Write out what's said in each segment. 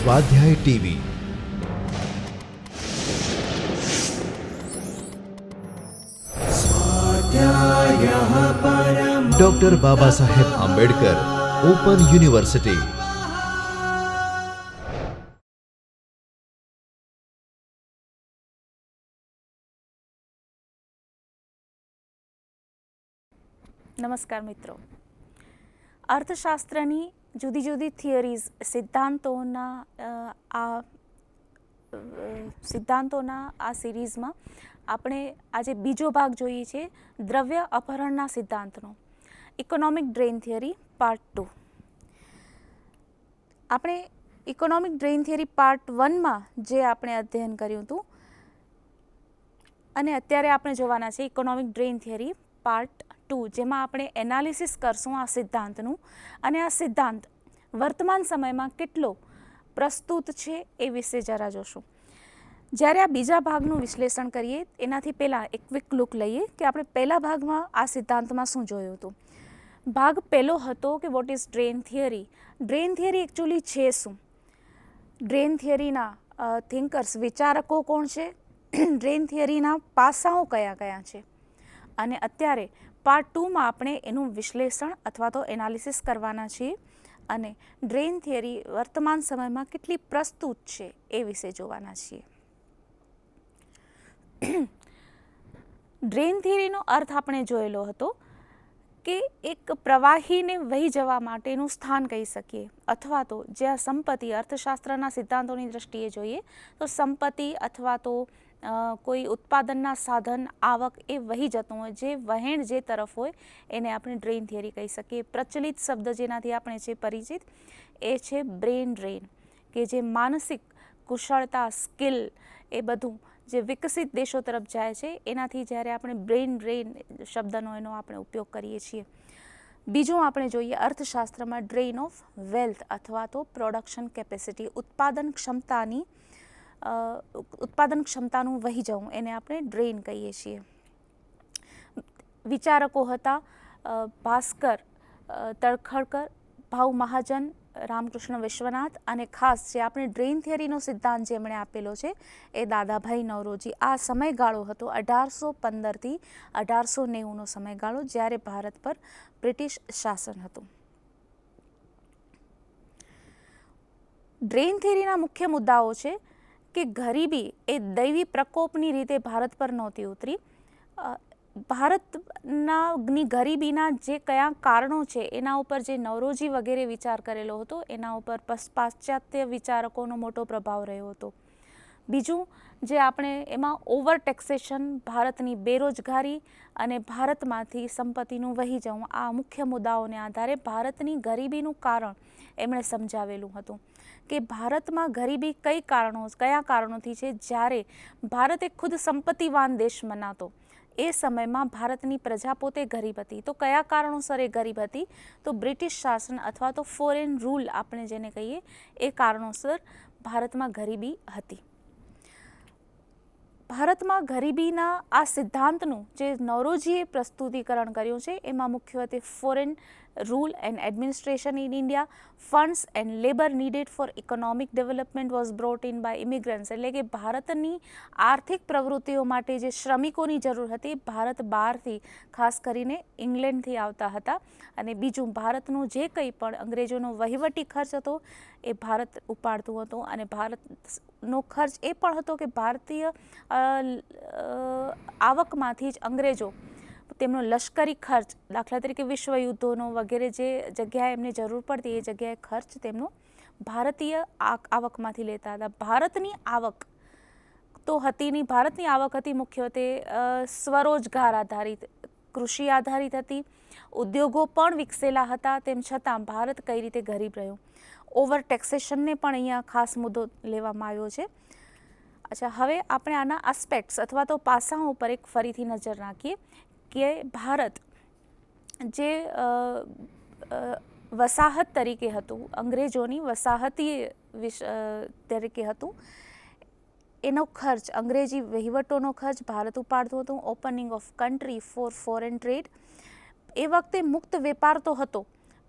સ્વાધ્યાય TV. Doctor Baba Saheb Ambedkar open university. નમસ્કાર મિત્રો. અર્થશાસ્ત્રની જુદી જુદી થિયરીઝ સિદ્ધાંતોના આ સિરીઝમાં આપણે આજે બીજો ભાગ જોઈએ છે દ્રવ્ય અપહરણના સિદ્ધાંતનો, ઇકોનોમિક ડ્રેઇન થિયરી પાર્ટ 2. આપણે ઇકોનોમિક ડ્રેઇન થિયરી પાર્ટ 1માં જે આપણે અધ્યયન કર્યું હતું અને અત્યારે આપણે જોવાના છે ઇકોનોમિક ડ્રેઇન થિયરી પાર્ટ 2, જેમાં આપણે એનાલિસિસ કરશું આ સિદ્ધાંતનું અને આ સિદ્ધાંત વર્તમાન સમયમાં કેટલો પ્રસ્તુત છે એ વિશે જરા જોશું. જ્યારે આ બીજા ભાગનું વિશ્લેષણ કરીએ એનાથી પહેલાં એક ક્વિક લુક લઈએ કે આપણે પહેલા ભાગમાં આ સિદ્ધાંતમાં શું જોયું હતું. ભાગ પહેલો હતો કે what is drain theory. Drain theory actually છે શું, ડ્રેઇન થિયરીના થિંકર્સ વિચારકો કોણ છે, ડ્રેઇન થિયરીના પાસાઓ કયા કયા છે, અને અત્યારે પાર્ટ 2માં આપણે એનું વિશ્લેષણ અથવા તો એનાલિસિસ કરવાના છીએ અને ડ્રેઇન થિયરી વર્તમાન સમયમાં કેટલી પ્રસ્તુત છે એ વિશે જોવાના છીએ. ડ્રેઇન થિયરીનો અર્થ આપણે જોયેલો હતો કે એક પ્રવાહીને વહી જવા માટેનું સ્થાન કહી શકીએ, અથવા તો જ્યાં સંપત્તિ અર્થશાસ્ત્રના સિદ્ધાંતોની દ્રષ્ટિએ જોઈએ તો સંપત્તિ અથવા તો કોઈ ઉત્પાદનના સાધન, આવક એ વહી જતું હોય, જે વહેણ જે તરફ હોય એને આપણે ડ્રેઇન થિયરી કહી શકીએ. પ્રચલિત શબ્દ જેનાથી આપણે છે પરિચિત એ છે બ્રેઇન ડ્રેઇન, કે જે માનસિક કુશળતા, સ્કિલ એ બધું જે વિકસિત દેશો તરફ જાય છે એનાથી જ્યારે આપણે બ્રેઇન ડ્રેઇન શબ્દનો એનો આપણે ઉપયોગ કરીએ છીએ. બીજું આપણે જોઈએ અર્થશાસ્ત્રમાં ડ્રેઇન ઓફ વેલ્થ અથવા તો પ્રોડક્શન કેપેસિટી, ઉત્પાદન ક્ષમતાનું વહી જવું, એને આપણે ડ્રેઇન કહીએ છીએ. વિચારકો હતા ભાસ્કર તળખડકર, ભાઉ મહાજન, રામકૃષ્ણ વિશ્વનાથ અને ખાસ જે આપણે ડ્રેઇન થિયરીનો સિદ્ધાંત જેમણે આપેલો છે એ દાદાભાઈ નવરોજી. આ સમયગાળો હતો 1815થી 1890નો સમયગાળો, જ્યારે ભારત પર બ્રિટિશ શાસન હતું. ડ્રેઇન થિયરીના મુખ્ય મુદ્દાઓ છે કે ગરીબી એ દૈવી પ્રકોપની રીતે ભારત પર નહોતી ઉતરી. ભારતની ગરીબીના જે કયા કારણો છે એના ઉપર જે નવરોજી વગેરે વિચાર કરેલો હતો એના ઉપર પાશ્ચાત્ય વિચારકોનો મોટો પ્રભાવ રહ્યો હતો. બીજું જે આપણે એમાં ઓવર ટેક્સેશન, ભારતની બેરોજગારી અને ભારતમાંથી સંપત્તિનું વહી જવું, આ મુખ્ય મુદ્દાઓને આધારે ભારતની ગરીબીનું કારણ એમણે સમજાવેલું હતું કે ભારતમાં ગરીબી કયા કારણોથી છે. જ્યારે ભારત એક ખુદ સંપત્તિવાન દેશ મનાતો એ સમયમાં ભારતની પ્રજા પોતે ગરીબ હતી. તો કયા કારણોસર એ ગરીબ હતી? તો બ્રિટિશ શાસન અથવા તો ફોરેન રૂલ આપણે જેને કહીએ એ કારણોસર ભારતમાં ગરીબી હતી. ભારતમાં ગરીબીના આ સિદ્ધાંતનું જે નવરોજીએ પ્રસ્તુતિકરણ કર્યું છે એમાં મુખ્યત્વે foreign rule and administration in India, funds and labour needed for economic development was brought in by immigrants, એટલે કે ભારતની આર્થિક પ્રવૃત્તિઓ માટે જે શ્રમિકોની જરૂર હતી ભારત બહારથી, ખાસ કરીને ઇંગ્લેન્ડથી આવતા હતા. અને બીજું ભારતનું જે કંઈ પણ અંગ્રેજોનો વહીવટી ખર્ચ હતો એ ભારત ઉપાડતું હતું. અને ભારતનો ખર્ચ એ પણ હતો કે ભારતીય આવકમાંથી જ અંગ્રેજો તેમનો લશ્કરી ખર્ચ, દાખલા તરીકે વિશ્વ યુદ્ધોનો વગેરે જે જગ્યાએ એમને જરૂર પડતી એ જગ્યાએ ખર્ચ તેમનો ભારતીય આવકમાંથી લેતા હતા. ભારતની આવક તો હતી નહીં, ભારતની આવક હતી મુખ્યત્વે સ્વરોજગાર આધારિત, કૃષિ આધારિત હતી, ઉદ્યોગો પણ વિકસેલા હતા. તેમ છતાં ભારત કઈ રીતે ગરીબ રહ્યું. ઓવર ટેક્સેશનને પણ અહીંયા ખાસ મુદ્દો લેવામાં આવ્યો છે. અચ્છા, હવે આપણે આના આસ્પેક્ટ્સ અથવા તો પાસાઓ ઉપર એક ફરીથી નજર નાખીએ કે ભારત જે વસાહત તરીકે હતું, અંગ્રેજોની વસાહતી તરીકે હતું, એનો ખર્ચ, અંગ્રેજી વહીવટોનો ખર્ચ ભારત ઉપાડતું હતું. Opening of country for foreign trade, એ વખતે મુક્ત વેપાર તો હતો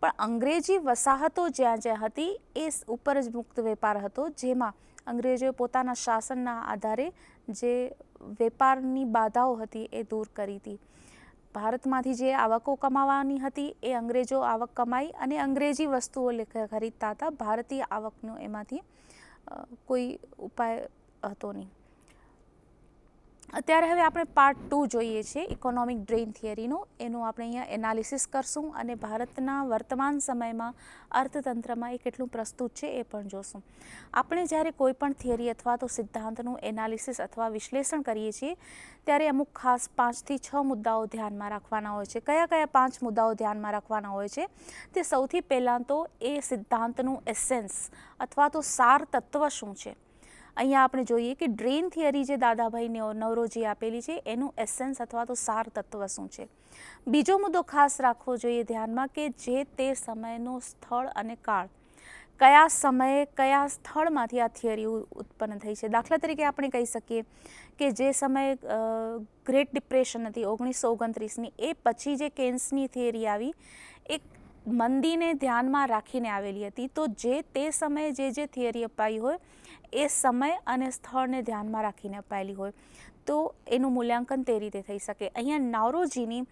પણ અંગ્રેજી વસાહતો જ્યાં જ્યાં હતી એ ઉપર જ મુક્ત વેપાર હતો, જેમાં અંગ્રેજોએ પોતાના શાસનના આધારે જે વેપારની બાધાઓ હતી એ દૂર કરી હતી. ભારતમાંથી જે આવકો કમાવાની હતી એ અંગ્રેજો આવક કમાઈ અને અંગ્રેજી વસ્તુઓ ખરીદતા હતા. ભારતીય આવકનો એમાંથી કોઈ ઉપાય હતો નહીં. અત્યારે હવે આપણે પાર્ટ 2 જોઈએ છીએ ઇકોનોમિક ડ્રેઇન થિયરીનો. એનું આપણે અહીંયા એનાલિસિસ કરશું અને ભારતના વર્તમાન સમયમાં અર્થતંત્રમાં એ કેટલું પ્રસ્તુત છે એ પણ જોશું. આપણે જ્યારે કોઈ પણ થિયરી અથવા તો સિદ્ધાંતનું એનાલિસિસ અથવા વિશ્લેષણ કરીએ છીએ ત્યારે અમુક ખાસ 5 થી 6 મુદ્દાઓ ધ્યાનમાં રાખવાના હોય છે. કયા કયા 5 મુદ્દાઓ ધ્યાનમાં રાખવાના હોય છે? તે સૌથી પહેલાં તો એ સિદ્ધાંતનું એસેન્સ અથવા તો સાર તત્વ શું છે. અહીંયા આપણે જોઈએ કે ડ્રેઇન થિયરી જે દાદાભાઈ નવરોજીએ આપેલી છે એનું એસેન્સ અથવા તો સાર તત્વ શું છે. બીજો મુદ્દો ખાસ રાખવો જોઈએ ધ્યાનમાં કે જે તે સમયનો સ્થળ અને કાળ, કયા સમયે કયા સ્થળમાંથી આ થિયરી ઉત્પન્ન થઈ છે. દાખલા તરીકે આપણે કહી શકીએ કે જે સમયે ગ્રેટ ડિપ્રેશન હતી 1929ની, એ પછી જે કેન્સની થિયરી આવી એ મંદીને ધ્યાનમાં રાખીને આવેલી હતી. તો જે તે સમયે જે થિયરી અપાઈ હોય એ સમય અને સ્થળને ધ્યાનમાં રાખીને અપાયેલી હોય તો એનું મૂલ્યાંકન તે રીતે થઈ શકે. અહીંયા નાવરોજીની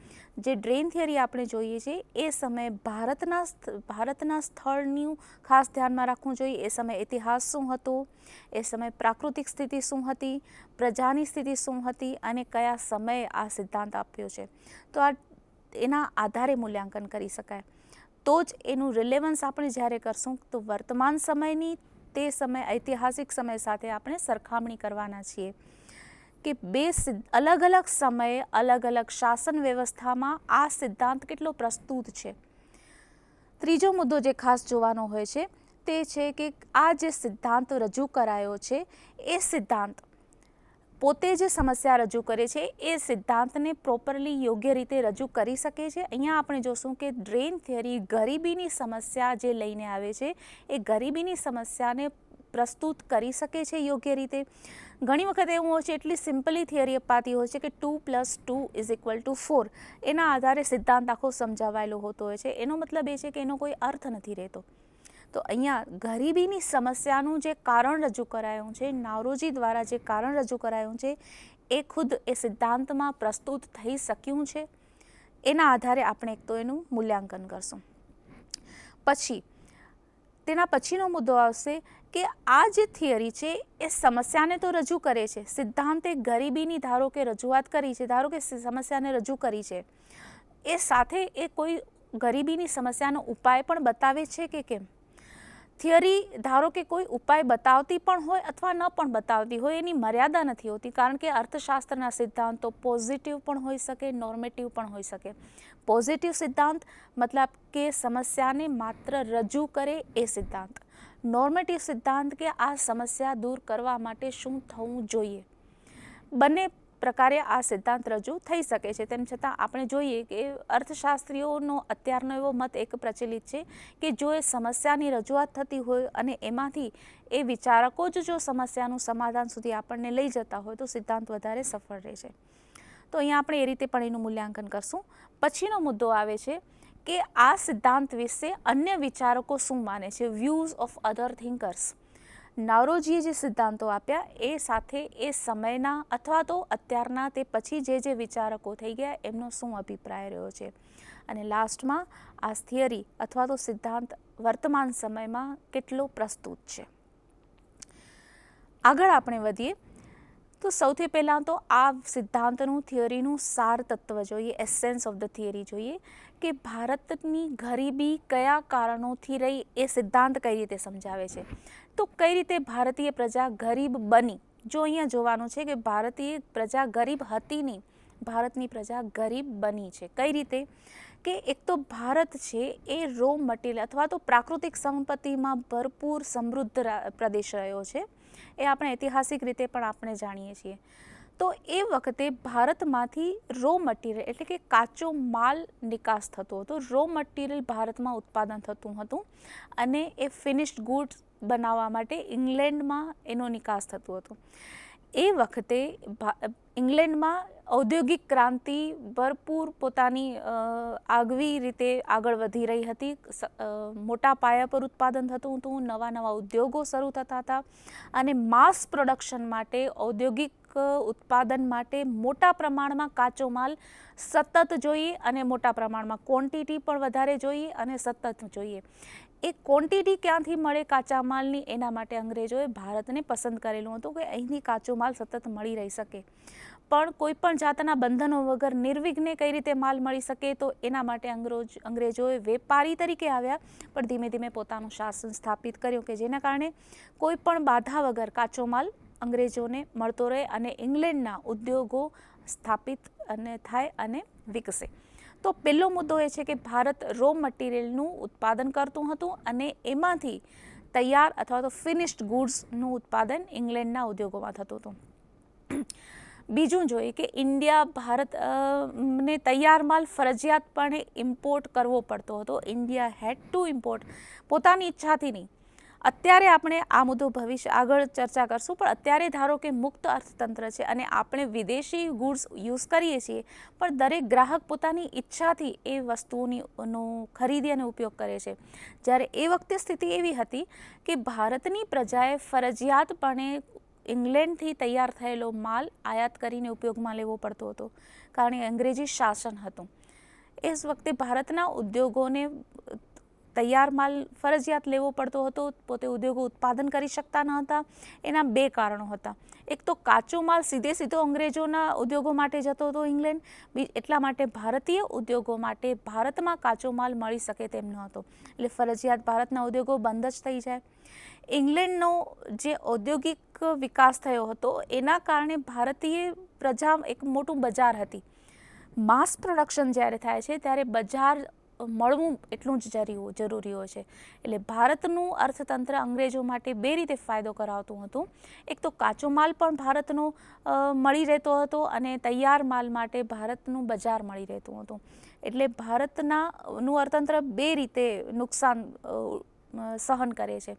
જે ડ્રેઇન થિયરી આપણે જોઈએ છીએ એ સમયે ભારતના સ્થળનું ખાસ ધ્યાનમાં રાખવું જોઈએ. એ સમયે ઇતિહાસ શું હતો, એ સમયે પ્રાકૃતિક સ્થિતિ શું હતી, પ્રજાની સ્થિતિ શું હતી અને કયા સમયે આ સિદ્ધાંત આપ્યો છે. તો આ એના આધારે મૂલ્યાંકન કરી શકાય. તો જ એનું રિલેવન્સ આપણે જ્યારે કરશું તો વર્તમાન સમયની તે સમય ઐતિહાસિક સમય સાથે આપણે સરખામણી કરવાના છીએ કે બે અલગ અલગ સમયે અલગ અલગ શાસન વ્યવસ્થામાં આ સિદ્ધાંત કેટલો પ્રસ્તુત છે. ત્રીજો મુદ્દો જે ખાસ જોવાનો હોય છે તે છે કે આ જે સિદ્ધાંત રજૂ કરાયો છે એ સિદ્ધાંત પોતે જે સમસ્યા રજૂ કરે છે એ સિદ્ધાંતને પ્રોપરલી યોગ્ય રીતે રજૂ કરી શકે છે. અહીંયા આપણે જોશું કે ડ્રેઇન થિયરી ગરીબીની સમસ્યા જે લઈને આવે છે એ ગરીબીની સમસ્યાને પ્રસ્તુત કરી શકે છે યોગ્ય રીતે. ઘણી વખત એવું હોય છે એટલી સિમ્પલી થિયરી અપાતી હોય છે કે 2 + 2 = 4. એના આધારે સિદ્ધાંત આખો સમજાવાયેલો હોતો હોય છે. એનો મતલબ એ છે કે એનો કોઈ અર્થ નથી રહેતો. તો અહીંયા ગરીબીની સમસ્યાનું જે કારણ રજૂ કરાયું છે, નાવરોજી દ્વારા જે કારણ રજૂ કરાયું છે એ ખુદ એ સિદ્ધાંતમાં પ્રસ્તુત થઈ શક્યું છે. એના આધારે આપણે એક તો એનું મૂલ્યાંકન કરશું. પછી તેના પછીનો મુદ્દો આવશે કે આ જે થિયરી છે એ સમસ્યાને તો રજૂ કરે છે. સિદ્ધાંતે ગરીબીની ધારો કે રજૂઆત કરી છે, ધારો કે સમસ્યાને રજૂ કરી છે, એ સાથે એ કોઈ ગરીબીની સમસ્યાનો ઉપાય પણ બતાવે છે કે કેમ. થિયરી ધારો કે કોઈ ઉપાય બતાવતી પણ હોય અથવા ન પણ બતાવતી હોય એની મર્યાદા નથી હોતી, કારણ કે અર્થશાસ્ત્રના સિદ્ધાંતો પોઝિટિવ પણ હોઈ શકે, નોર્મેટિવ પણ હોઈ શકે. પોઝિટિવ સિદ્ધાંત મતલબ કે સમસ્યાને માત્ર રજૂ કરે એ સિદ્ધાંત. નોર્મેટિવ સિદ્ધાંત કે આ સમસ્યા દૂર કરવા માટે શું થવું જોઈએ. બંને પ્રકારે આ સિદ્ધાંત રજૂ થઈ શકે છે. તેમ છતાં આપણે જોઈએ કે અર્થશાસ્ત્રીઓનો અત્યારનો એવો મત એક પ્રચલિત છે કે જો એ સમસ્યાની રજૂઆત થતી હોય અને એમાંથી એ વિચારકો જ જો સમસ્યાનું સમાધાન સુધી આપણને લઈ જતા હોય તો સિદ્ધાંત વધારે સફળ રહે છે. તો અહીંયા આપણે એ રીતે પણ એનું મૂલ્યાંકન કરશું. પછીનો મુદ્દો આવે છે કે આ સિદ્ધાંત વિશે અન્ય વિચારકો શું માને છે, વ્યૂઝ ઓફ અધર થિંકર્સ. નાવરોજીએ જે સિદ્ધાંતો આપ્યા એ સાથે એ સમયના અથવા તો અત્યારના તે પછી જે વિચારકો થઈ ગયા એમનો શું અભિપ્રાય રહ્યો છે. અને લાસ્ટમાં આ થિયરી અથવા તો સિદ્ધાંત વર્તમાન સમયમાં કેટલો પ્રસ્તુત છે. આગળ આપણે વધીએ તો સૌથી પહેલાં તો આ સિદ્ધાંતનું થિયરીનું સાર તત્વ જોઈએ, એસેન્સ ઓફ ધ થિયરી જોઈએ કે ભારતની ગરીબી કયા કારણોથી રહી એ સિદ્ધાંત કઈ રીતે સમજાવે છે. તો કઈ રીતે ભારતીય પ્રજા ગરીબ બની. જો અહીંયા જોવાનું છે કે ભારતીય પ્રજા ગરીબ હતી નહીં, ભારતની પ્રજા ગરીબ બની છે. કઈ રીતે કે એક તો ભારત છે એ રો મટીરિયલ અથવા તો પ્રાકૃતિક સંપત્તિમાં ભરપૂર સમૃદ્ધ પ્રદેશ રહ્યો છે. એ આપણે ઐતિહાસિક રીતે પણ આપણે જાણીએ છીએ. તો એ વખતે ભારતમાંથી રો મટીરિયલ એટલે કે કાચો માલ નિકાસ થતો હતો. રો મટીરિયલ ભારતમાં ઉત્પાદન થતું હતું અને એ ફિનિશ્ડ ગુડ્સ બનાવવા માટે ઇંગ્લેન્ડમાં એનો નિકાસ થતો હતો. એ વખતે ઇંગ્લેન્ડમાં ઔદ્યોગિક ક્રાંતિ ભરપૂર પોતાની આગવી રીતે આગળ વધી રહી હતી. મોટા પાયા પર ઉત્પાદન થતું હતું, નવા નવા ઉદ્યોગો શરૂ થતા હતા અને માસ પ્રોડક્શન માટે, ઔદ્યોગિક ઉત્પાદન માટે મોટા પ્રમાણમાં કાચો માલ સતત જોઈએ અને મોટા પ્રમાણમાં ક્વોન્ટિટી પણ વધારે જોઈએ અને સતત જોઈએ. એ ક્વોન્ટિટી ક્યાંથી મળે કાચા માલની, એના માટે અંગ્રેજોએ ભારતને પસંદ કરેલું હતું કે અહીંથી કાચો માલ સતત મળી રહી શકે. પણ કોઈ પણ જાતના બંધનો વગર નિર્વિઘ્ને કઈ રીતે માલ મળી શકે, તો એના માટે અંગ્રેજોએ વેપારી તરીકે આવ્યા, પણ ધીમે ધીમે પોતાનું શાસન સ્થાપિત કર્યું કે જેના કારણે કોઈ પણ બાધા વગર કાચો માલ અંગ્રેજોને મળતો રહે અને ઇંગ્લેન્ડના ઉદ્યોગો સ્થાપિત અને થાય અને વિકસે. તો પહેલો મુદ્દો એ છે કે ભારત રો મટીરિયલનું ઉત્પાદન કરતું હતું અને એમાંથી તૈયાર અથવા તો ફિનિશ્ડ ગુડ્સનું ઉત્પાદન ઇંગ્લેન્ડના ઉદ્યોગોમાં થતું હતું. બીજું જોઈએ કે ભારતને તૈયાર માલ ફરજિયાતપણે ઇમ્પોર્ટ કરવો પડતો હતો. ઇન્ડિયા હેડ ટુ ઇમ્પોર્ટ, પોતાની ઈચ્છાથી નહીં. અત્યારે આપણે આ મુદ્દો ભવિષ્ય આગળ ચર્ચા કરશું, પણ અત્યારે ધારો કે મુક્ત અર્થતંત્ર છે અને આપણે વિદેશી ગુડ્સ યુઝ કરીએ છીએ, પણ દરેક ગ્રાહક પોતાની ઈચ્છાથી એ વસ્તુઓનો ખરીદી અને ઉપયોગ કરે છે. જ્યારે એ વખતે સ્થિતિ એવી હતી કે ભારતની પ્રજાએ ફરજિયાતપણે ઇંગ્લેન્ડથી તૈયાર થયેલો માલ આયાત કરીને ઉપયોગમાં લેવો પડતો હતો, કારણ કે અંગ્રેજી શાસન હતું. એ જ વખતે ભારતના ઉદ્યોગોને તૈયાર માલ ફરજિયાત લેવો પડતો હતો, પોતે ઉદ્યોગો ઉત્પાદન કરી શકતા ન હતા. એના બે કારણો હતા. એક તો કાચો માલ સીધો અંગ્રેજોના ઉદ્યોગો માટે જતો હતો ઇંગ્લેન્ડ, એટલા માટે ભારતીય ઉદ્યોગો માટે ભારતમાં કાચો માલ મળી શકે તેમ ન હતો, એટલે ફરજિયાત ભારતના ઉદ્યોગો બંધ જ થઈ જાય. ઇંગ્લેન્ડનો જે ઔદ્યોગિક વિકાસ થયો હતો એના કારણે ભારતીય પ્રજા એક મોટું બજાર હતી. માસ પ્રોડક્શન જ્યારે થાય છે ત્યારે બજાર મળવું એટલું જ જરૂરી હોય છે. એટલે ભારતનું અર્થતંત્ર અંગ્રેજો માટે બે રીતે ફાયદો કરાવતું હતું. એક તો કાચો માલ પણ ભારતનો મળી રહેતો હતો અને તૈયાર માલ માટે ભારતનું બજાર મળી રહેતું હતું. એટલે ભારતનું અર્થતંત્ર બે રીતે નુકસાન સહન કરે છે.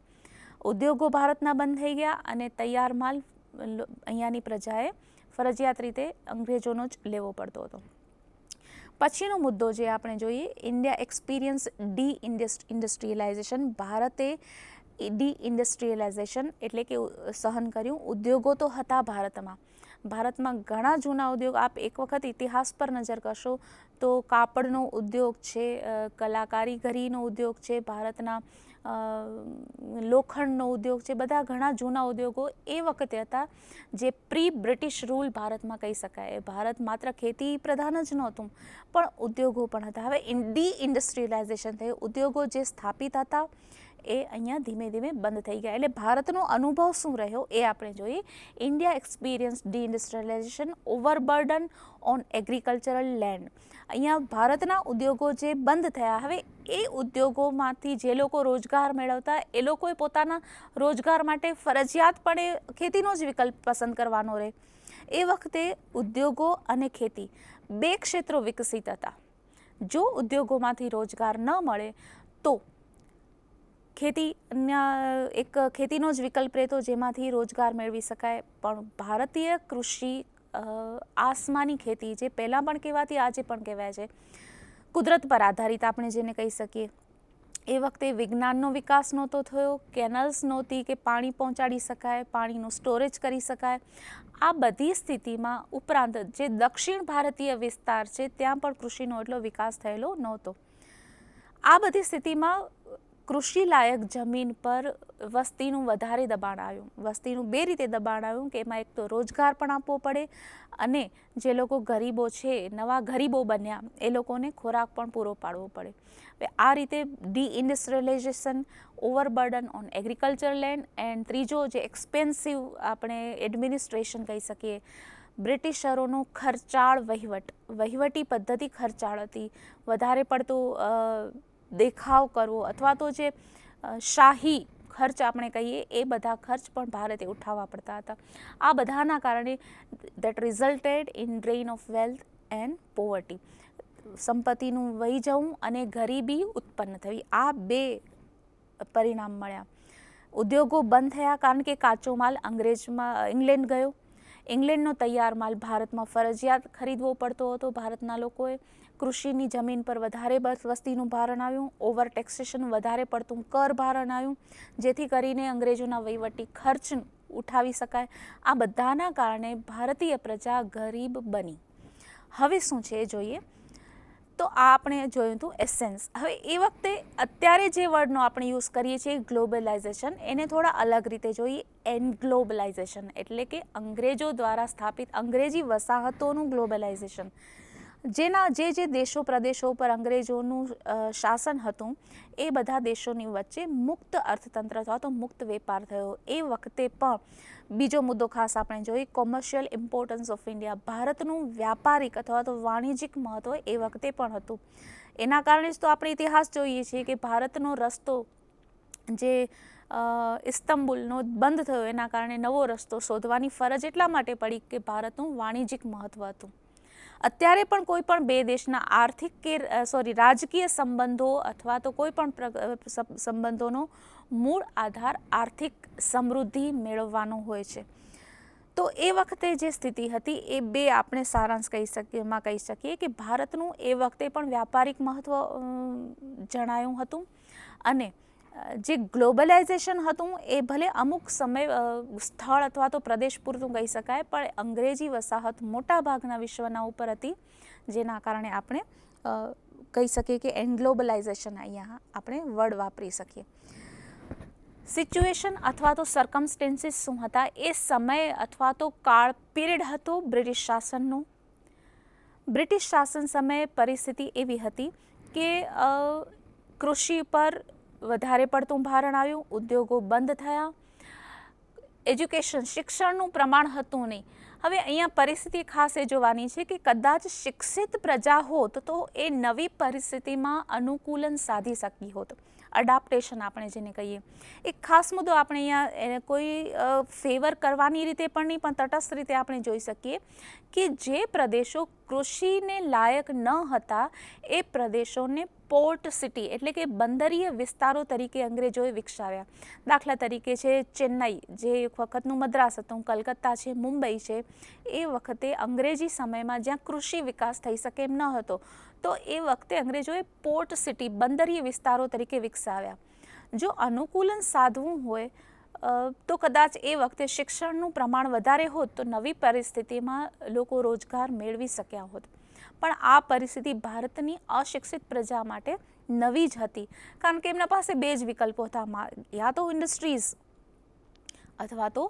ઉદ્યોગો ભારતના બંધ થઈ ગયા અને તૈયાર માલ અહીંયાની પ્રજાએ ફરજિયાત રીતે અંગ્રેજોનો જ લેવો પડતો હતો. પછીનો મુદ્દો જે આપણે જોઈએ, ઇન્ડિયા એક્સપિરિયન્સ ડી ઇન્ડસ્ટ્રીયલાઇઝેશન. ભારતે ડી ઇન્ડસ્ટ્રીયલાઇઝેશન એટલે કે સહન કર્યું. ઉદ્યોગો તો હતા ભારતમાં ઘણા જૂના ઉદ્યોગ. આપ એક વખત ઇતિહાસ પર નજર કરશો તો કાપડનો ઉદ્યોગ છે, કલાકારીગરીનો ઉદ્યોગ છે, ભારતના લોખંડનો ઉદ્યોગ છે, બધા ઘણા જૂના ઉદ્યોગો એ વખતે હતા જે પ્રી બ્રિટિશ રૂલ ભારતમાં કહી શકાય. ભારત માત્ર ખેતી પ્રધાન જ નહોતું, પણ ઉદ્યોગો પણ હતા. હવે ડી ઇન્ડસ્ટ્રીયલાઇઝેશન થયું, ઉદ્યોગો જે સ્થાપિત હતા એ અહીંયા ધીમે ધીમે બંધ થઈ ગયા. એટલે ભારતનો અનુભવ શું રહ્યો એ આપણે જોઈએ. India experience deindustrialization, overburden on agricultural land. અહીંયા ભારતના ઉદ્યોગો જે બંધ થયા, હવે એ ઉદ્યોગોમાંથી જે લોકો રોજગાર મેળવતા એ લોકોએ પોતાના રોજગાર માટે ફરજિયાતપણે ખેતીનો જ વિકલ્પ પસંદ કરવાનો રહે. એ વખતે ઉદ્યોગો અને ખેતી બે ક્ષેત્રો વિકસિત હતા. જો ઉદ્યોગોમાંથી રોજગાર ન મળે તો ખેતીનો જ વિકલ્પ રહેતો જેમાંથી રોજગાર મેળવી શકાય. પણ ભારતીય કૃષિ આસમાની ખેતી, જે પહેલાં પણ કહેવાતી આજે પણ કહેવાય છે, કુદરત પર આધારિત આપણે જેને કહી શકીએ. એ વખતે વિજ્ઞાનનો વિકાસ નહોતો થયો, કેનલ્સ નહોતી કે પાણી પહોંચાડી શકાય, પાણીનું સ્ટોરેજ કરી શકાય. આ બધી સ્થિતિમાં ઉપરાંત જે દક્ષિણ ભારતીય વિસ્તાર છે ત્યાં પણ કૃષિનો એટલો વિકાસ થયેલો નહોતો. આ બધી સ્થિતિમાં કૃષિ લાયક જમીન પર વસ્તીનું વધારે દબાણ આવ્યું. વસ્તીનું બે રીતે દબાણ આવ્યું કે એમાં એક તો રોજગાર પણ આપવો પડે અને જે લોકો ગરીબો છે, નવા ગરીબો બન્યા, એ લોકોને ખોરાક પણ પૂરો પાડવો પડે. આ રીતે deindustrialization, overburden on agriculture land, and ત્રીજો જે એક્સપેન્સિવ આપણે એડમિનિસ્ટ્રેશન કહી શકીએ, બ્રિટિશરોનો ખર્ચાળ વહીવટી પદ્ધતિ ખર્ચાળ હતી. વધારે પડતું દેખાવ કરવો અથવા તો જે શાહી ખર્ચ આપણે કહીએ એ બધા ખર્ચ પણ ભારતે ઉઠાવવા પડતા હતા. આ બધાના કારણે that resulted in drain of wealth and poverty. સંપત્તિનું વહી જવું અને ગરીબી ઉત્પન્ન થવી, આ બે પરિણામ મળ્યા. ઉદ્યોગો બંધ થયા કારણ કે કાચો માલ ઇંગ્લેન્ડ ગયો. ઇંગ્લેન્ડનો તૈયાર માલ ભારતમાં ફરજિયાત ખરીદવો પડતો હતો ભારતના લોકોએ. કૃષિની જમીન પર વધારે વસ્તીનું ભારણ આવ્યું. ઓવર ટેક્સેશન, વધારે પડતું કર ભારણ આવ્યું, જેથી કરીને અંગ્રેજોના વહીવટી ખર્ચ ઉઠાવી શકાય. આ બધાના કારણે ભારતીય પ્રજા ગરીબ બની. હવે શું છે એ જોઈએ. તો આ આપણે જોયું હતું એસેન્સ. હવે એ વખતે અત્યારે જે વર્ડનો આપણે યુઝ કરીએ છીએ ગ્લોબલાઇઝેશન, એને થોડા અલગ રીતે જોઈએ. એનગ્લોબલાઇઝેશન એટલે કે અંગ્રેજો દ્વારા સ્થાપિત અંગ્રેજી વસાહતોનું ગ્લોબલાઇઝેશન. જેના જે દેશો પ્રદેશો પર અંગ્રેજોનું શાસન હતું એ બધા દેશોની વચ્ચે મુક્ત અર્થતંત્ર અથવા તો મુક્ત વેપાર થયો. એ વખતે પણ બીજો મુદ્દો ખાસ આપણે જોઈએ, કોમર્શિયલ ઇમ્પોર્ટન્સ ઓફ ઇન્ડિયા. ભારતનું વ્યાપારિક અથવા તો વાણિજ્યિક મહત્વ એ વખતે પણ હતું. એના કારણે જ તો આપણે ઇતિહાસ જોઈએ છીએ કે ભારતનો રસ્તો જે ઇસ્તંબુલનો બંધ થયો એના કારણે નવો રસ્તો શોધવાની ફરજ એટલા માટે પડી કે ભારતનું વાણિજ્યિક મહત્વ હતું. અત્યારે પણ કોઈ પણ બે દેશના આર્થિક કે રાજકીય સંબંધો અથવા તો કોઈ પણ સંબંધોનો મૂળ આધાર આર્થિક સમૃદ્ધિ મેળવવાનો હોય છે. તો એ વખતે જે સ્થિતિ હતી એ બે આપણે સારાંશ કહી શકીએ કે ભારતનું એ વખતે પણ વ્યાપારિક મહત્વ જણાયું હતું અને જે ગ્લોબલાઇઝેશન હતું એ ભલે અમુક સમય સ્થળ અથવા તો પ્રદેશ પૂરતું કહી શકાય, પણ અંગ્રેજી વસાહત મોટા ભાગના વિશ્વના ઉપર હતી, જેના કારણે આપણે કહી શકીએ કે એનગ્લોબલાઇઝેશન અહીંયા આપણે વર્ડ વાપરી શકીએ. સિચ્યુએશન અથવા તો સર્કમસ્ટેન્સીસ શું હતા એ સમય અથવા તો કાળ પીરિયડ હતો બ્રિટિશ શાસનનો. બ્રિટિશ શાસન સમયે પરિસ્થિતિ એવી હતી કે કૃષિ પર વધારે પડતું ભારણ આવ્યું, ઉદ્યોગો બંધ થયા, એજ્યુકેશન શિક્ષણનું પ્રમાણ હતું નહીં. હવે અહીંયા પરિસ્થિતિ ખાસ એ જોવાની છે કે કદાચ શિક્ષિત પ્રજા હોત તો એ નવી પરિસ્થિતિમાં અનુકૂલન સાધી શકી હોત. અડાપ્ટેશન આપણે જેને કહીએ, એક ખાસ મુદ્દો આપણે અહીંયા કોઈ ફેવર કરવાની રીતે પણ નહીં પણ તટસ્થ રીતે આપણે જોઈ શકીએ કે જે પ્રદેશો કૃષિને લાયક ન હતા એ પ્રદેશોને પોર્ટ સિટી એટલે કે બંદરીય વિસ્તારો તરીકે અંગ્રેજોએ વિકસાવ્યા. દાખલા તરીકે છે ચેન્નઈ, જે એક વખતનું મદ્રાસ હતું, કલકત્તા છે, મુંબઈ છે. એ વખતે અંગ્રેજી સમયમાં જ્યાં કૃષિ વિકાસ થઈ શકે એમ ન હતો, તો એ વખતે અંગ્રેજોએ પોર્ટ સિટી બંદરીય વિસ્તારો તરીકે વિકસાવ્યા. જો અનુકૂલન સાધવું હોય તો કદાચ એ વખતે શિક્ષણનું પ્રમાણ વધારે હોત તો નવી પરિસ્થિતિમાં લોકો રોજગાર મેળવી શક્યા હોત. પણ આ પરિસ્થિતિ ભારતની અશિક્ષિત પ્રજા માટે નવી જ હતી, કારણ કે એમના પાસે બે જ વિકલ્પો હતા, યા તો ઇન્ડસ્ટ્રીઝ અથવા તો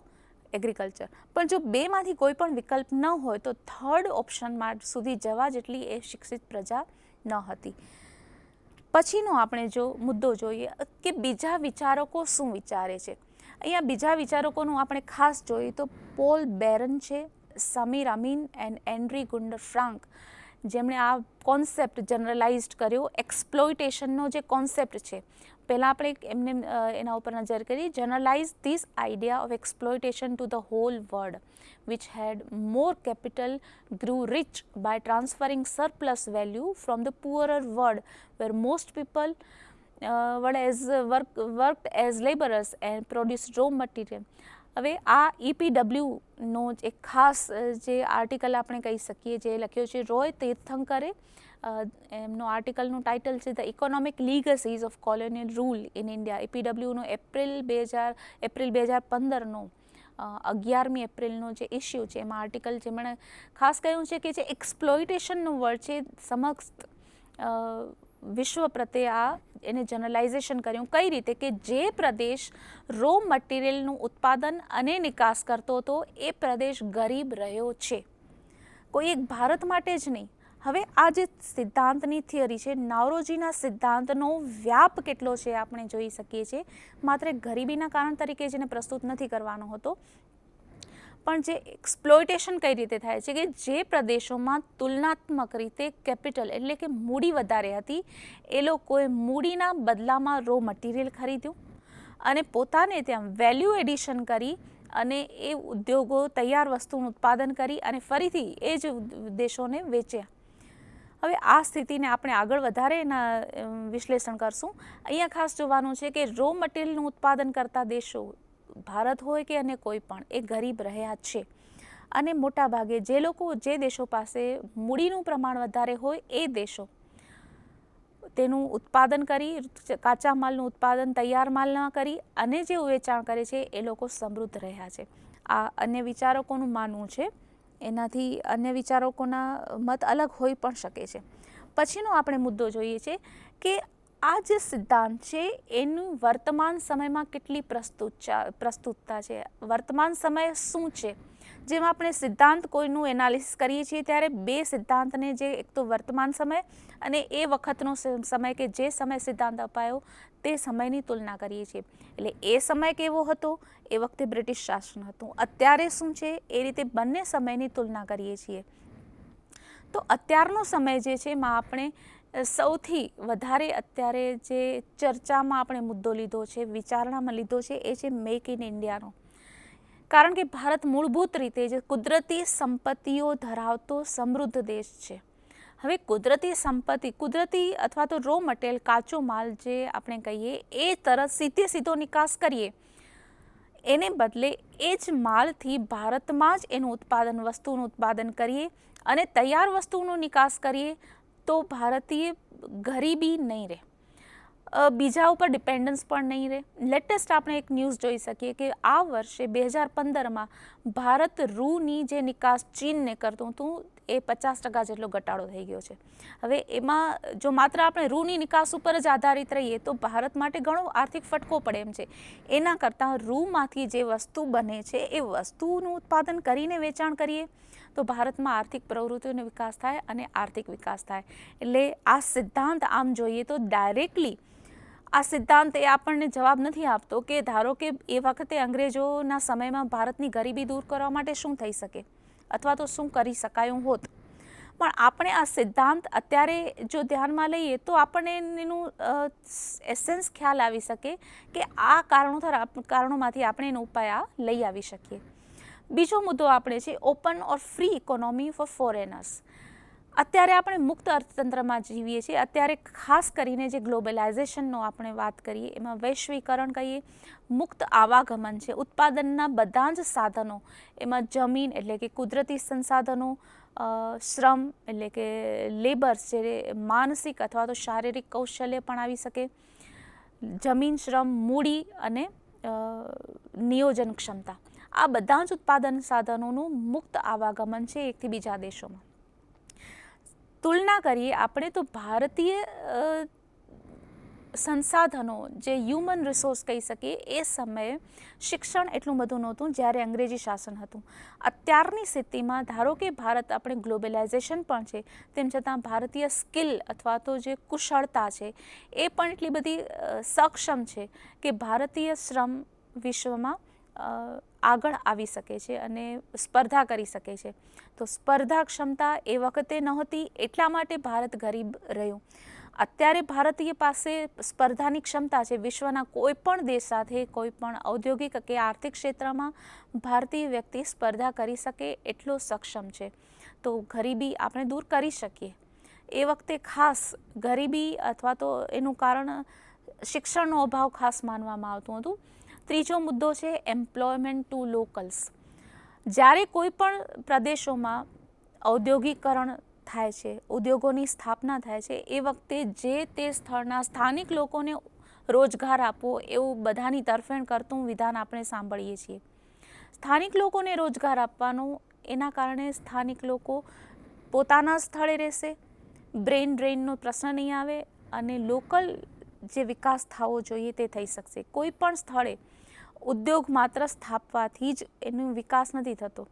એગ્રીકલ્ચર. પણ જો બેમાંથી કોઈ પણ વિકલ્પ ન હોય તો થર્ડ ઓપ્શનમાં સુધી જવા જેટલી એ શિક્ષિત પ્રજા ન હતી. પછીનો આપણે જો મુદ્દો જોઈએ કે બીજા વિચારકો શું વિચારે છે. અહીંયા બીજા વિચારકોનું આપણે ખાસ જોઈએ તો પોલ બેરન છે, સમીર અમીન એન્ડ એન્ડ્રી ગુન્ડર ફ્રાન્ક, જેમણે આ કોન્સેપ્ટ જનરલાઇઝડ કર્યો. એક્સપ્લોઇટેશનનો જે કોન્સેપ્ટ છે, પહેલાં આપણે એમને એના ઉપર નજર કરી. Generalise this idea of exploitation to the hall world which had more capital grew rich by transferring surplus value from the poorer world where most people worked as laborers and produced raw material. હવે આ EPWનો એક ખાસ જે article આપણે કહી શકીએ જે લખ્યો છે રોય તીર્થંકરે. એમનો આર્ટિકલનું ટાઇટલ છે the economic legacies of colonial rule in India. EPWનો એપ્રિલ 2015નો 11મી એપ્રિલનો જે ઇસ્યુ છે એમાં આર્ટિકલ જેમણે ખાસ કહ્યું છે કે જે એક્સપ્લોઇટેશનનો વર્ડ છે સમગ્ર વિશ્વ પ્રત્યે આ એને જનરલાઇઝેશન કર્યું. કઈ રીતે કે જે પ્રદેશ રો મટીરિયલનું ઉત્પાદન અને નિકાસ કરતો હતો એ પ્રદેશ ગરીબ રહ્યો છે, કોઈ એક ભારત માટે જ નહીં. હવે આ જે સિદ્ધાંતની થિયરી છે, નાવરોજીના સિદ્ધાંતનો વ્યાપ કેટલો છે આપણે જોઈ શકીએ છીએ. માત્ર ગરીબીના કારણ તરીકે જેને પ્રસ્તુત નથી કરવાનો હતો, પણ જે એક્સપ્લોઇટેશન કઈ રીતે થાય છે કે જે પ્રદેશોમાં તુલનાત્મક રીતે કેપિટલ એટલે કે મૂડી વધારે હતી એ લોકોએ મૂડીના બદલામાં રો મટીરિયલ ખરીદ્યું અને પોતાને ત્યાં વેલ્યુ એડિશન કરી અને એ ઉદ્યોગો તૈયાર વસ્તુનું ઉત્પાદન કરી અને ફરીથી એ જ દેશોને વેચ્યા. હવે આ સ્થિતિને આપણે આગળ વધારે એના વિશ્લેષણ કરશું. અહીંયા ખાસ જોવાનું છે કે રો મટીરિયલનું ઉત્પાદન કરતા દેશો ભારત હોય કે અન્ય કોઈ પણ એ ગરીબ રહ્યા છે અને મોટાભાગે જે દેશો પાસે મૂડીનું પ્રમાણ વધારે હોય એ દેશો તેનું ઉત્પાદન કરી, કાચા માલનું ઉત્પાદન તૈયાર માલના કરી અને જે વેચાણ કરે છે એ લોકો સમૃદ્ધ રહ્યા છે. આ અન્ય વિચારકોનું માનવું છે, એનાથી અન્ય વિચારકોના મત અલગ હોઈ પણ શકે છે. પછીનો આપણે મુદ્દો જોઈએ છે કે આ જે સિદ્ધાંત છે એનું વર્તમાન સમયમાં કેટલી પ્રસ્તુતતા છે, વર્તમાન સમય શું છે. જેમ આપણે સિદ્ધાંત કોઈનું એનાલિસિસ કરીએ છીએ ત્યારે બે સિદ્ધાંતને, જે એક તો વર્તમાન સમય અને એ વખતનો સમય કે જે સમય સિદ્ધાંત અપાયો તે સમયની તુલના કરીએ છીએ. એટલે એ સમય કેવો હતો, એ વખતે બ્રિટિશ શાસન હતું, અત્યારે શું છે, એ રીતે બંને સમયની તુલના કરીએ છીએ. તો અત્યારનો સમય જે છે એમાં આપણે સૌથી વધારે અત્યારે જે ચર્ચામાં આપણે મુદ્દો લીધો છે, વિચારણામાં લીધો છે, એ છે મેક ઇન ઇન્ડિયાનો. કારણ કે ભારત મૂળભૂત રીતે જે કુદરતી સંપત્તિઓ ધરાવતો સમૃદ્ધ દેશ છે. હવે કુદરતી સંપત્તિ, કુદરતી અથવા તો રો મટીરિયલ, કાચો માલ જે આપણે કહીએ એ તરત સીધો નિકાસ કરીએ, એને બદલે એ જ માલથી ભારતમાં જ એનું ઉત્પાદન, વસ્તુનું ઉત્પાદન કરીએ અને તૈયાર વસ્તુનો નિકાસ કરીએ તો ભારતીય ગરીબી નહીં રહે, બીજા ઉપર ડિપેન્ડન્સ પણ નહીં રહે. લેટેસ્ટ આપણે એક ન્યૂઝ જોઈ શકીએ કે આ વર્ષે 2015માં ભારત રૂની જે નિકાસ ચીનને કરતું હતું એ 50% જેટલો ઘટાડો થઈ ગયો છે. હવે એમાં જો માત્ર આપણે રૂની નિકાસ ઉપર જ આધારિત રહીએ તો ભારત માટે ઘણો આર્થિક ફટકો પડે એમ છે. એના કરતાં રૂમાંથી જે વસ્તુ બને છે એ વસ્તુનું ઉત્પાદન કરીને વેચાણ કરીએ તો ભારતમાં આર્થિક પ્રવૃત્તિઓનો વિકાસ થાય અને આર્થિક વિકાસ થાય. એટલે આ સિદ્ધાંત આમ જોઈએ તો ડાયરેક્ટલી આ સિદ્ધાંત એ આપણને જવાબ નથી આપતો કે ધારો કે એ વખતે અંગ્રેજોના સમયમાં ભારતની ગરીબી દૂર કરવા માટે શું થઈ શકે અથવા તો શું કરી શકાયું હોત. પણ આપણે આ સિદ્ધાંત અત્યારે જો ધ્યાનમાં લઈએ તો આપણને એનું એસેન્સ ખ્યાલ આવી શકે કે આ કારણોમાંથી આપણે એનો ઉપાય લઈ આવી શકીએ. બીજો મુદ્દો આપણે છે ઓપન ઓર ફ્રી ઇકોનોમી ફોર ફોરેનર્સ. અત્યારે આપણે મુક્ત અર્થતંત્રમાં જીવીએ છીએ. અત્યારે ખાસ કરીને જે ગ્લોબલાઇઝેશનનો આપણે વાત કરીએ એમાં વૈશ્વિકરણ કહીએ, મુક્ત આવાગમન છે, ઉત્પાદનના બધા જ સાધનો, એમાં જમીન એટલે કે કુદરતી સંસાધનો, શ્રમ એટલે કે લેબર્સ, જે માનસિક અથવા તો શારીરિક કૌશલ્ય પણ આવી શકે, જમીન, શ્રમ, મૂડી અને નિયોજન ક્ષમતા, આ બધા જ ઉત્પાદન સાધનોનું મુક્ત આવાગમન છે એકથી બીજા દેશોમાં. તુલના કરીએ આપણે તો ભારતીય સંસાધનો, જે હ્યુમન રિસોર્સ કહી શકીએ, એ સમયે શિક્ષણ એટલું બધું નહોતું જ્યારે અંગ્રેજી શાસન હતું. અત્યારની સ્થિતિમાં ધારો કે ભારત, આપણે ગ્લોબલાઇઝેશન પણ છે તેમ છતાં ભારતીય સ્કિલ અથવા તો જે કુશળતા છે એ પણ એટલી બધી સક્ષમ છે કે ભારતીય શ્રમ વિશ્વમાં આગળ આવી શકે છે અને સ્પર્ધા કરી શકે છે. તો સ્પર્ધા ક્ષમતા એ વખતે નહોતી, એટલા માટે ભારત ગરીબ રહ્યું. અત્યારે ભારતીય પાસે સ્પર્ધાની ક્ષમતા છે. વિશ્વના કોઈ પણ દેશ સાથે, કોઈ પણ ઔદ્યોગિક કે આર્થિક ક્ષેત્રમાં ભારતીય વ્યક્તિ સ્પર્ધા કરી શકે એટલો સક્ષમ છે. તો ગરીબી આપણે દૂર કરી શકીએ. એ વખતે ખાસ ગરીબી અથવા તો એનું કારણ શિક્ષણનો અભાવ ખાસ માનવામાં આવતું હતું. ત્રીજો મુદ્દો છે એમ્પ્લોયમેન્ટ ટુ લોકલ્સ. જ્યારે કોઈ પણ પ્રદેશોમાં ઔદ્યોગિકરણ થાય છે, ઉદ્યોગોની સ્થાપના થાય છે, એ વખતે જે તે સ્થળના સ્થાનિક લોકોને રોજગાર આપવો એવું બધાની તરફેણ કરતું વિધાન આપણે સાંભળીએ છીએ. સ્થાનિક લોકોને રોજગાર આપવાનું, એના કારણે સ્થાનિક લોકો પોતાના સ્થળે રહેશે, બ્રેન ડ્રેનનો પ્રશ્ન નહીં આવે અને લોકલ જે વિકાસ થવો જોઈએ તે થઈ શકશે. કોઈ પણ સ્થળે ઉદ્યોગ માત્ર સ્થાપવાથી જ એનો વિકાસ નથી થતો.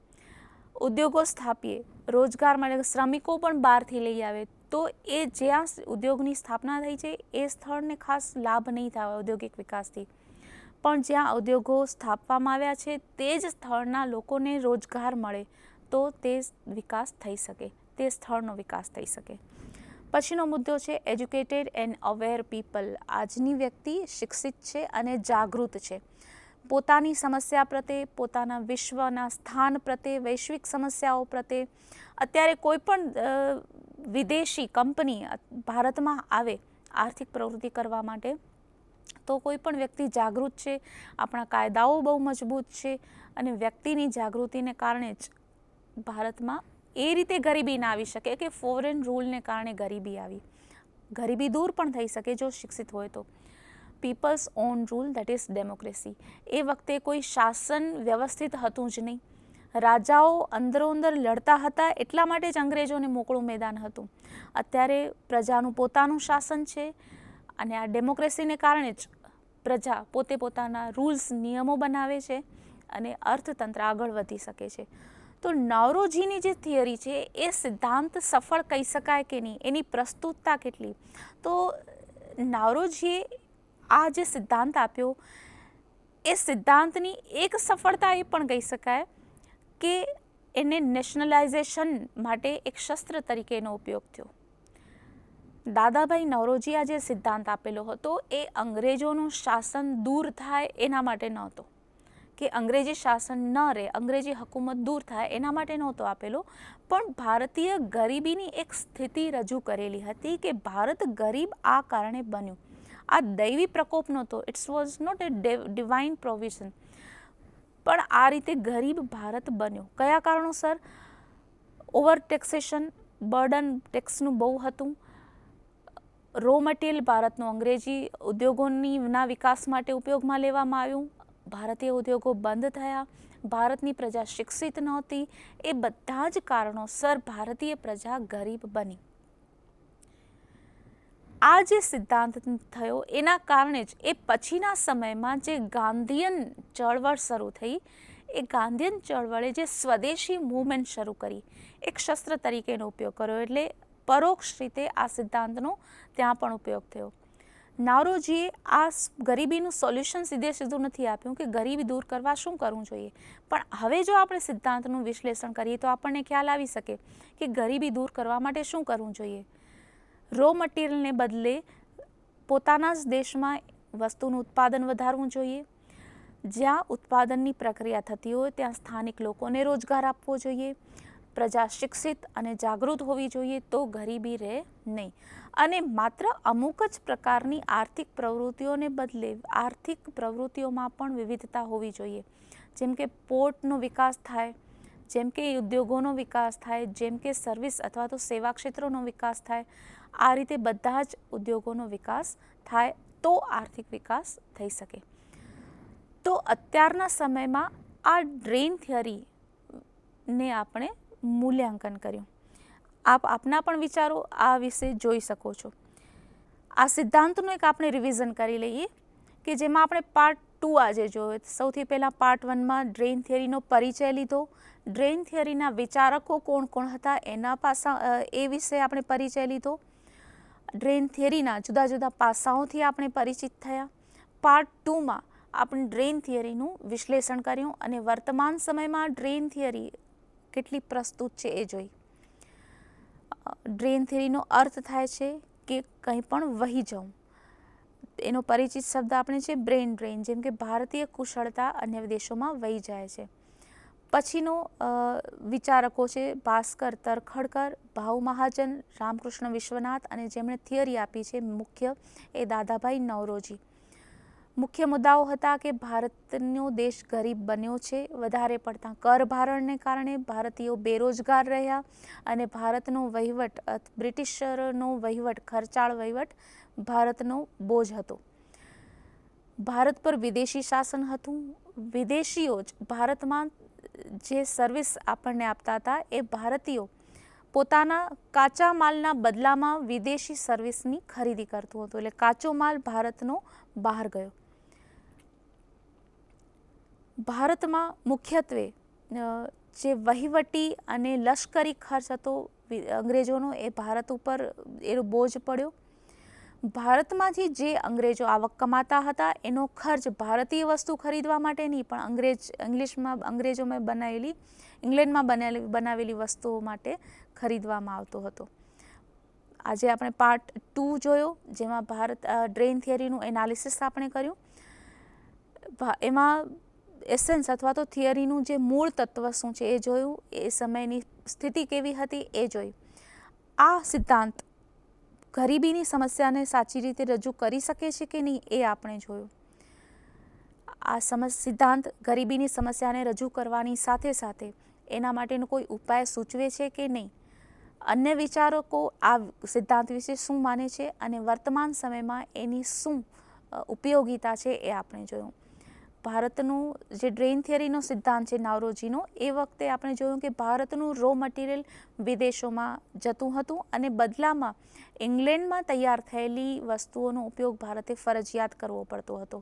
ઉદ્યોગો સ્થાપીએ, રોજગાર મળે, શ્રમિકો પણ બહારથી લઈ આવે તો એ જ્યાં ઉદ્યોગની સ્થાપના થઈ છે એ સ્થળને ખાસ લાભ નહીં થાય ઔદ્યોગિક વિકાસથી. પણ જ્યાં ઉદ્યોગો સ્થાપવામાં આવ્યા છે તે જ સ્થળના લોકોને રોજગાર મળે તો તે વિકાસ થઈ શકે, તે સ્થળનો વિકાસ થઈ શકે. પછીનો મુદ્દો છે એજ્યુકેટેડ એન્ડ અવેર પીપલ. આજની વ્યક્તિ શિક્ષિત છે અને જાગૃત છે. પોતાની સમસ્યા પ્રત્યે, પોતાના વિશ્વના સ્થાન પ્રત્યે, વૈશ્વિક સમસ્યાઓ પ્રત્યે. અત્યારે કોઈ પણ વિદેશી કંપની ભારતમાં આવે આર્થિક પ્રવૃત્તિ કરવા માટે તો કોઈ પણ વ્યક્તિ જાગૃત છે. આપણા કાયદાઓ બહુ મજબૂત છે અને વ્યક્તિની જાગૃતિને કારણે જ ભારતમાં એ રીતે ગરીબી ના આવી શકે કે ફોરેન રૂલને કારણે ગરીબી આવી. ગરીબી દૂર પણ થઈ શકે જો શિક્ષિત હોય તો. Peoples own rule, that is democracy. એ વખતે કોઈ શાસન વ્યવસ્થિત હતું જ નહીં. રાજાઓ અંદરોઅંદર લડતા હતા, એટલા માટે જ અંગ્રેજોને મોકળું મેદાન હતું. અત્યારે પ્રજાનું પોતાનું શાસન છે અને આ ડેમોક્રેસીને કારણે જ પ્રજા પોતે પોતાના રૂલ્સ, નિયમો બનાવે છે અને અર્થતંત્ર આગળ વધી શકે છે. તો નાવરોજીની જે થિયરી છે એ સિદ્ધાંત સફળ કહી શકાય કે નહીં, એની પ્રસ્તુતતા કેટલી. તો નાવરોજીએ આ જે સિદ્ધાંત આપ્યો એ સિદ્ધાંતની એક સફળતા એ પણ કહી શકાય કે એને નેશનલાઇઝેશન માટે એક શસ્ત્ર તરીકે એનો ઉપયોગ થયો. દાદાભાઈ નવરોજી આ જે સિદ્ધાંત આપેલો હતો એ અંગ્રેજોનું શાસન દૂર થાય એના માટે નહોતો, કે અંગ્રેજી શાસન ન રહે, અંગ્રેજી હકુમત દૂર થાય એના માટે નહોતો આપેલો, પણ ભારતીય ગરીબીની એક સ્થિતિ રજૂ કરેલી હતી કે ભારત ગરીબ આ કારણે બન્યું. આ દૈવી પ્રકોપ નહોતો, it's was not a divine provision, પણ આ રીતે ગરીબ ભારત બન્યો. કયા કારણોસર? ઓવર ટેક્સેશન, બર્ડન ટેક્સનું બહુ હતું. રો મટીરિયલ ભારતનું અંગ્રેજી ઉદ્યોગોના વિકાસ માટે ઉપયોગમાં લેવામાં આવ્યું. ભારતીય ઉદ્યોગો બંધ થયા. ભારતની પ્રજા શિક્ષિત નહોતી. એ બધા જ કારણોસર ભારતીય પ્રજા ગરીબ બની. આ જે સિદ્ધાંત થયો એના કારણે જ એ પછીના સમયમાં જે ગાંધીયન ચળવળ શરૂ થઈ, એ ગાંધીયન ચળવળે જે સ્વદેશી મૂવમેન્ટ શરૂ કરી, એક શસ્ત્ર તરીકેનો ઉપયોગ કર્યો. એટલે પરોક્ષ રીતે આ સિદ્ધાંતનો ત્યાં પણ ઉપયોગ થયો. નાવરોજીએ આ ગરીબીનું સોલ્યુશન સીધું નથી આપ્યું કે ગરીબી દૂર કરવા શું કરવું જોઈએ, પણ હવે જો આપણે સિદ્ધાંતનું વિશ્લેષણ કરીએ તો આપણને ખ્યાલ આવી શકે કે ગરીબી દૂર કરવા માટે શું કરવું જોઈએ. રો મટીરિયલને બદલે પોતાના જ દેશમાં વસ્તુનું ઉત્પાદન વધારવું જોઈએ. જ્યાં ઉત્પાદનની પ્રક્રિયા થતી હોય ત્યાં સ્થાનિક લોકોને રોજગાર આપવો જોઈએ. પ્રજા શિક્ષિત અને જાગૃત હોવી જોઈએ તો ગરીબી રહે નહીં. અને માત્ર અમુક જ પ્રકારની આર્થિક પ્રવૃત્તિઓને બદલે આર્થિક પ્રવૃત્તિઓમાં પણ વિવિધતા હોવી જોઈએ. જેમ કે પોર્ટનો વિકાસ થાય, જેમ કે ઉદ્યોગોનો વિકાસ થાય, જેમ કે સર્વિસ અથવા તો સેવા ક્ષેત્રોનો વિકાસ થાય. આ રીતે બધા જ ઉદ્યોગોનો વિકાસ થાય તો આર્થિક વિકાસ થઈ શકે. તો અત્યારના સમયમાં આ ડ્રેઇન થિયરીને આપણે મૂલ્યાંકન કર્યું. આપ આપના પણ વિચારો આ વિશે જોઈ શકો છો. આ સિદ્ધાંતનું એક આપણે રિવિઝન કરી લઈએ કે જેમાં આપણે પાર્ટ 2 આજે જોયો. સૌથી પહેલાં પાર્ટ 1માં ડ્રેઇન થિયરીનો પરિચય લીધો. ડ્રેઇન થિયરીના વિચારકો કોણ કોણ હતા એના એ વિશે આપણે પરિચય લીધો. ડ્રેઇન થિયરીના જુદા જુદા પાસાઓથી આપણે પરિચિત થયા. પાર્ટ 2માં આપણે ડ્રેઇન થિયરીનું વિશ્લેષણ કર્યું અને વર્તમાન સમયમાં ડ્રેઇન થિયરી કેટલી પ્રસ્તુત છે એ જોઈ. ડ્રેઇન થિયરીનો અર્થ થાય છે કે કંઈ પણ વહી જવું. એનો પરિચિત શબ્દ આપણે છે બ્રેન ડ્રેઇન, જેમ કે ભારતીય કુશળતા અન્ય દેશોમાં વહી જાય છે. પછીનો વિચારકો છે ભાસ્કર તરખડકર, ભાઉ મહાજન, રામકૃષ્ણ વિશ્વનાથ અને જેમણે થિયરી આપી છે મુખ્ય એ દાદાભાઈ નવરોજી. મુખ્ય મુદ્દાઓ હતા કે ભારતનો દેશ ગરીબ બન્યો છે. વધારે પડતા કર ભારણને કારણે ભારતીયો બેરોજગાર રહ્યા અને ભારતનો વહીવટ, બ્રિટિશરોનો વહીવટ, ખર્ચાળ વહીવટ ભારતનો બોજ હતો. ભારત પર વિદેશી શાસન હતું. વિદેશીઓ જ ભારતમાં જે સર્વિસ આપણને આપતા હતા એ ભારતીયો પોતાના કાચા માલના બદલામાં વિદેશી સર્વિસની ખરીદી કરતું હતું. એટલે કાચો માલ ભારતનો બહાર ગયો. ભારતમાં મુખ્યત્વે જે વહીવટી અને લશ્કરી ખર્ચ હતો અંગ્રેજોનો એ ભારત ઉપર એનો બોજ પડ્યો. ભારતમાંથી જે અંગ્રેજો આવક કમાતા હતા એનો ખર્ચ ભારતીય વસ્તુ ખરીદવા માટે નહીં પણ ઇંગ્લેન્ડમાં બનાવેલી વસ્તુઓ માટે ખરીદવામાં આવતો હતો. આજે આપણે પાર્ટ 2 જોયો જેમાં ડ્રેઇન થિયરીનું એનાલિસિસ આપણે કર્યું. એમાં એસેન્સ અથવા તો થિયરીનું જે મૂળ તત્વ શું છે એ જોયું. એ સમયની સ્થિતિ કેવી હતી એ જોઈ. આ સિદ્ધાંત ગરીબીની સમસ્યાને સાચી રીતે રજૂ કરી શકે છે કે નહીં એ આપણે જોયું. આ સિદ્ધાંત ગરીબીની સમસ્યાને રજૂ કરવાની સાથે સાથે એના માટેનો કોઈ ઉપાય સૂચવે છે કે નહીં, અન્ય વિચારકો આ સિદ્ધાંત વિશે શું માને છે અને વર્તમાન સમયમાં એની શું ઉપયોગિતા છે એ આપણે જોયું. ભારતનું જે ડ્રેઇન થિયરીનો સિદ્ધાંત છે નાવરોજીનો, એ વખતે આપણે જોયું કે ભારતનું રો મટીરિયલ વિદેશોમાં જતું હતું અને બદલામાં ઇંગ્લેન્ડમાં તૈયાર થયેલી વસ્તુઓનો ઉપયોગ ભારતે ફરજિયાત કરવો પડતો હતો.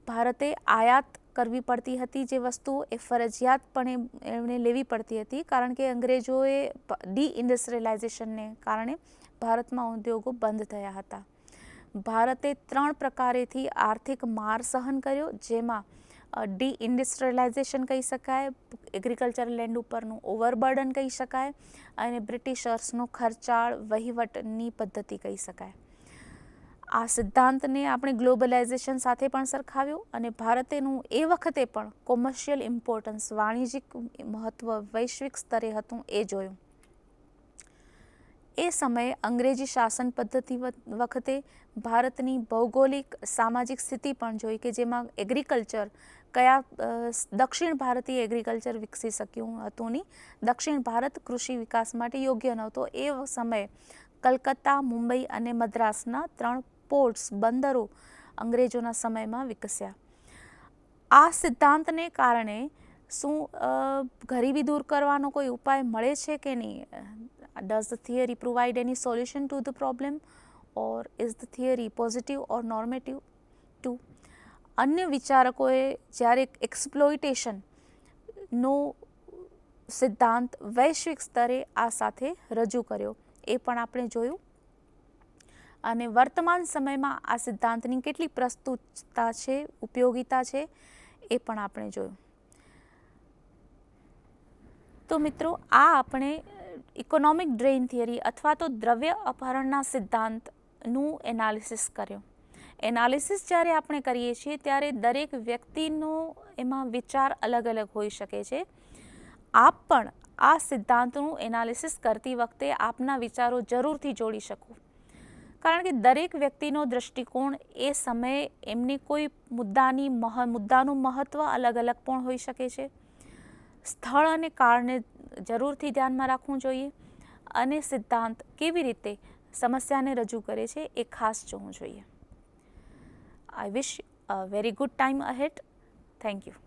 ભારતે આયાત કરવી પડતી હતી, જે વસ્તુઓ એ ફરજિયાતપણે એમણે લેવી પડતી હતી, કારણ કે અંગ્રેજોએ ડીઇન્ડસ્ટ્રીયલાઇઝેશનને કારણે ભારતમાં ઉદ્યોગો બંધ થયા હતા. ભારતે 3 પ્રકારેથી આર્થિક માર સહન કર્યો, જેમાં ડીઇન્ડસ્ટ્રીયલાઇઝેશન કહી શકાય, એગ્રીકલ્ચર લેન્ડ ઉપરનું ઓવરબર્ડન કહી શકાય અને બ્રિટિશર્સનો ખર્ચાળ વહીવટની પદ્ધતિ કહી શકાય. આ સિદ્ધાંતને આપણે ગ્લોબલાઇઝેશન સાથે પણ સરખાવ્યો અને ભારતેનું એ વખતે પણ કોમર્શિયલ ઇમ્પોર્ટન્સ, વાણિજ્યિક મહત્વ વૈશ્વિક સ્તરે હતું એ જોયું. એ સમયે અંગ્રેજી શાસન પદ્ધતિ વખતે ભારતની ભૌગોલિક સામાજિક સ્થિતિ પણ જોઈ કે જેમાં એગ્રીકલ્ચર દક્ષિણ ભારતીય એગ્રીકલ્ચર વિકસી શક્યું હતું નહીં. દક્ષિણ ભારત કૃષિ વિકાસ માટે યોગ્ય નહોતો. એ સમયે કલકત્તા, મુંબઈ અને મદ્રાસના 3 પોર્ટ્સ, બંદરો અંગ્રેજોના સમયમાં વિકસ્યા. આ સિદ્ધાંતને કારણે શું ગરીબી દૂર કરવાનો કોઈ ઉપાય મળે છે કે નહીં? Does the theory provide any solution to the problem, or is the theory positive or normative too? અન્ય વિચારકોએ જ્યારે એક્સપ્લોઇટેશનનો સિદ્ધાંત વૈશ્વિક સ્તરે આ સાથે રજૂ કર્યો એ પણ આપણે જોયું અને વર્તમાન સમયમાં આ સિદ્ધાંતની કેટલી પ્રસ્તુતતા છે, ઉપયોગિતા છે એ પણ આપણે જોયું. તો મિત્રો, આ આપણે ઇકોનોમિક ડ્રેઇન થિયરી અથવા તો દ્રવ્ય અપહરણના સિદ્ધાંતનું એનાલિસિસ કર્યો. એનાલિસિસ જ્યારે આપણે કરીએ છીએ ત્યારે દરેક વ્યક્તિનો એમાં વિચાર અલગ અલગ હોઈ શકે છે. આપ પણ આ સિદ્ધાંતનું એનાલિસિસ કરતી વખતે આપના વિચારો જરૂરથી જોડી શકો, કારણ કે દરેક વ્યક્તિનો દૃષ્ટિકોણ એ સમયે એમની કોઈ મુદ્દાનું મહત્ત્વ અલગ અલગ પણ હોઈ શકે છે. સ્થળ અને કાળને જરૂરથી ધ્યાનમાં રાખવું જોઈએ અને સિદ્ધાંત કેવી રીતે સમસ્યાને રજૂ કરે છે એ ખાસ જોવું જોઈએ. I wish a very good time ahead. Thank you.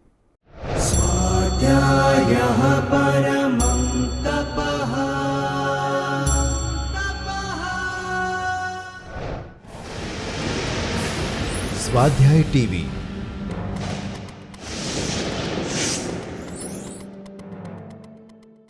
स्वाध्यायः परमं तपः. સ્વાધ્યાય ટીવી